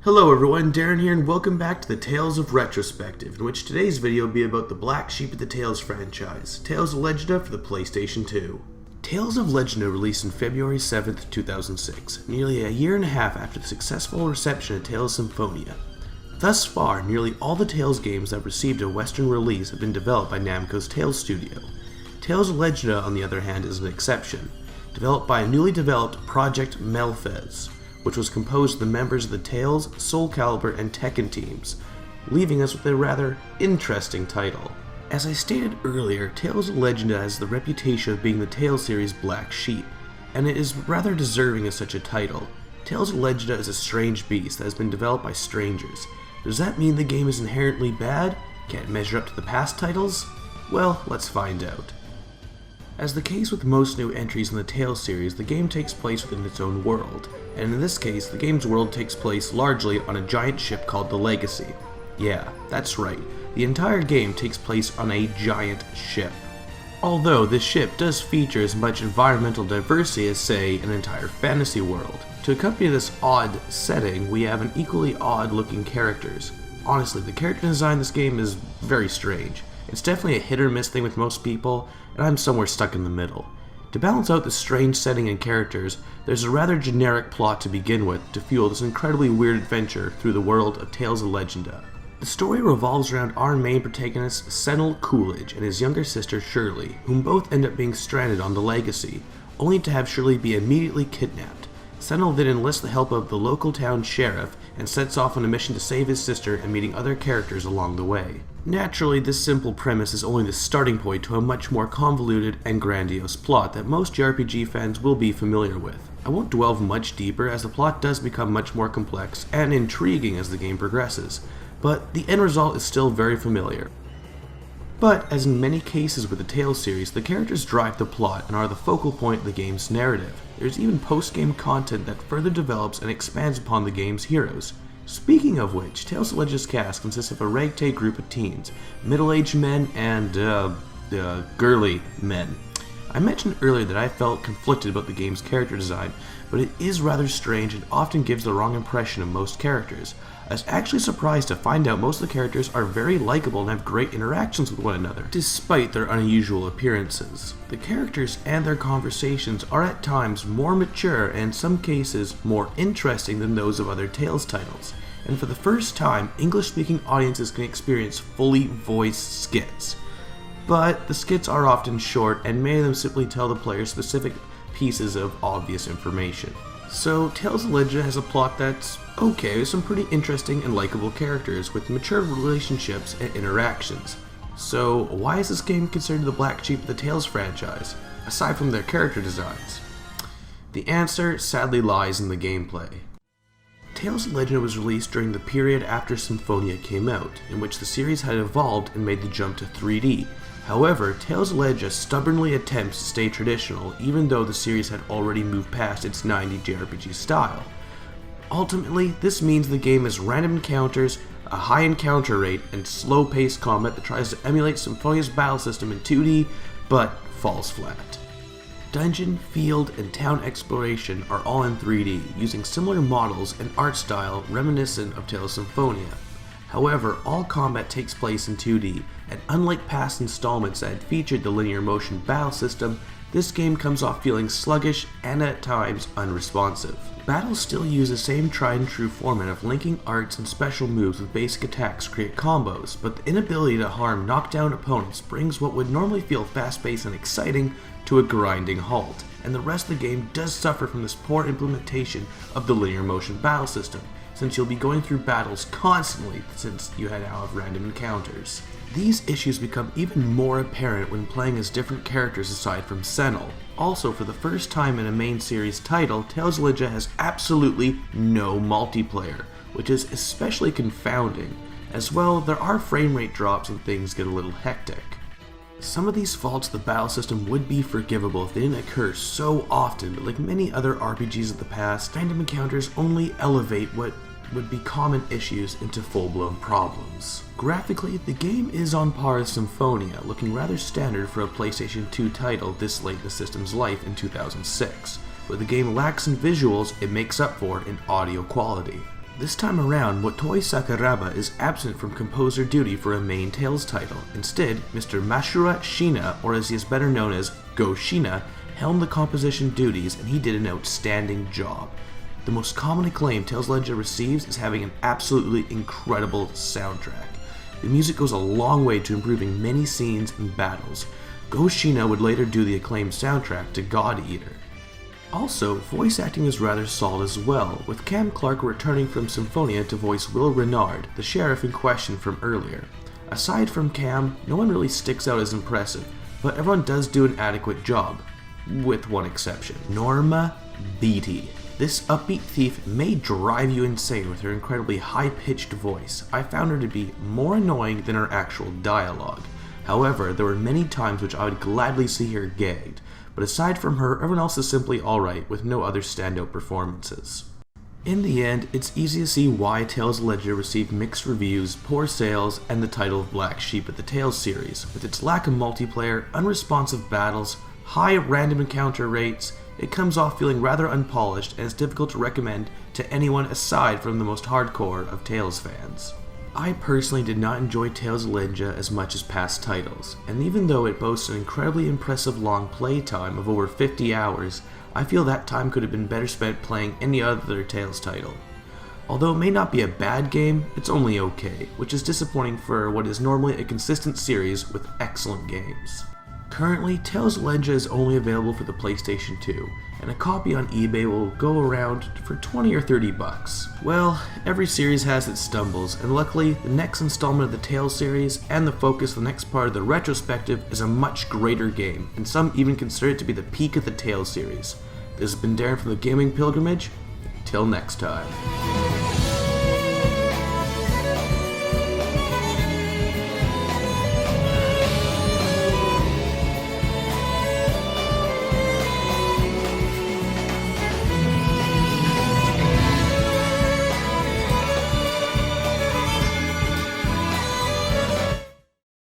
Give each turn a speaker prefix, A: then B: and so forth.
A: Hello everyone, Darren here and welcome back to the Tales of Retrospective, in which today's video will be about the black sheep of the Tales franchise, Tales of Legendia for the PlayStation 2. Tales of Legendia released on February 7th, 2006, nearly a year and a half after the successful reception of Tales Symphonia. Thus far, nearly all the Tales games that have received a Western release have been developed by Namco's Tales studio. Tales of Legendia, on the other hand, is an exception, developed by a newly developed Project Melfez, which was composed of the members of the Tales, Soul Calibur, and Tekken teams, leaving us with a rather interesting title. As I stated earlier, Tales of Legendia has the reputation of being the Tales series' black sheep, and it is rather deserving of such a title. Tales of Legendia is a strange beast that has been developed by strangers. Does that mean the game is inherently bad? Can't measure up to the past titles? Well, let's find out. As the case with most new entries in the Tales series, the game takes place within its own world, and in this case, the game's world takes place largely on a giant ship called the Legacy. Yeah, that's right, the entire game takes place on a giant ship. Although this ship does feature as much environmental diversity as, say, an entire fantasy world. To accompany this odd setting, we have an equally odd-looking characters. Honestly, the character design in this game is very strange. It's definitely a hit or miss thing with most people, and I'm somewhere stuck in the middle. To balance out the strange setting and characters, there's a rather generic plot to begin with to fuel this incredibly weird adventure through the world of Tales of Legendia. The story revolves around our main protagonist, Senel Coolidge, and his younger sister, Shirley, whom both end up being stranded on the Legacy, only to have Shirley be immediately kidnapped. Senel then enlists the help of the local town sheriff and sets off on a mission to save his sister and meeting other characters along the way. Naturally, this simple premise is only the starting point to a much more convoluted and grandiose plot that most JRPG fans will be familiar with. I won't delve much deeper as the plot does become much more complex and intriguing as the game progresses, but the end result is still very familiar. But, as in many cases with the Tales series, the characters drive the plot and are the focal point of the game's narrative. There's even post-game content that further develops and expands upon the game's heroes. Speaking of which, Tales of Legendia's cast consists of a ragtag group of teens, middle-aged men, and, girly men. I mentioned earlier that I felt conflicted about the game's character design, but it is rather strange and often gives the wrong impression of most characters. I was actually surprised to find out most of the characters are very likable and have great interactions with one another, despite their unusual appearances. The characters and their conversations are at times more mature and in some cases more interesting than those of other Tales titles. And for the first time, English-speaking audiences can experience fully voiced skits. But the skits are often short and many of them simply tell the player specific pieces of obvious information. So, Tales of Legendia has a plot that's okay with some pretty interesting and likable characters with mature relationships and interactions. So, why is this game considered the black sheep of the Tales franchise, aside from their character designs? The answer sadly lies in the gameplay. Tales of Legendia was released during the period after Symphonia came out, in which the series had evolved and made the jump to 3D. However, Tales of Legendia stubbornly attempts to stay traditional even though the series had already moved past its 90s JRPG style. Ultimately, this means the game has random encounters, a high encounter rate, and slow-paced combat that tries to emulate Symphonia's battle system in 2D, but falls flat. Dungeon, field, and town exploration are all in 3D, using similar models and art style reminiscent of Tales of Symphonia. However, all combat takes place in 2D, and unlike past installments that had featured the linear motion battle system, this game comes off feeling sluggish and at times unresponsive. Battles still use the same tried and true format of linking arts and special moves with basic attacks to create combos, but the inability to harm knockdown opponents brings what would normally feel fast-paced and exciting to a grinding halt, and the rest of the game does suffer from this poor implementation of the linear motion battle system, since you'll be going through battles constantly since you now have random encounters. These issues become even more apparent when playing as different characters aside from Senel. Also, for the first time in a main series title, Tales of Legendia has absolutely no multiplayer, which is especially confounding. As well, there are frame rate drops and things get a little hectic. Some of these faults of the battle system would be forgivable if they didn't occur so often, but like many other RPGs of the past, random encounters only elevate what would be common issues into full-blown problems. Graphically, the game is on par with Symphonia, looking rather standard for a PlayStation 2 title this late in the system's life in 2006. What the game lacks in visuals, it makes up for in audio quality. This time around, Motoi Sakuraba is absent from composer duty for a main Tales title. Instead, Mr. Mashura Shina, or as he is better known as Go Shina, helmed the composition duties, and he did an outstanding job. The most common acclaim Tales of Legendia receives is having an absolutely incredible soundtrack. The music goes a long way to improving many scenes and battles. Go Shina would later do the acclaimed soundtrack to God Eater. Also, voice acting is rather solid as well, with Cam Clark returning from Symphonia to voice Will Renard, the sheriff in question from earlier. Aside from Cam, no one really sticks out as impressive, but everyone does do an adequate job, with one exception: Norma Beatty. This upbeat thief may drive you insane with her incredibly high-pitched voice. I found her to be more annoying than her actual dialogue. However, there were many times which I would gladly see her gagged, but aside from her, everyone else is simply alright, with no other standout performances. In the end, it's easy to see why Tales of Legendia received mixed reviews, poor sales, and the title of Black Sheep of the Tales series. With its lack of multiplayer, unresponsive battles, high random encounter rates, it comes off feeling rather unpolished and is difficult to recommend to anyone aside from the most hardcore of Tales fans. I personally did not enjoy Tales of Legendia as much as past titles, and even though it boasts an incredibly impressive long playtime of over 50 hours, I feel that time could have been better spent playing any other Tales title. Although it may not be a bad game, it's only okay, which is disappointing for what is normally a consistent series with excellent games. Currently, Tales of Legendia is only available for the PlayStation 2, and a copy on eBay will go around for 20 or 30 bucks. Well, every series has its stumbles, and luckily, the next installment of the Tales series and the focus of the next part of the Retrospective is a much greater game, and some even consider it to be the peak of the Tales series. This has been Darren from the Gaming Pilgrimage. Till next time.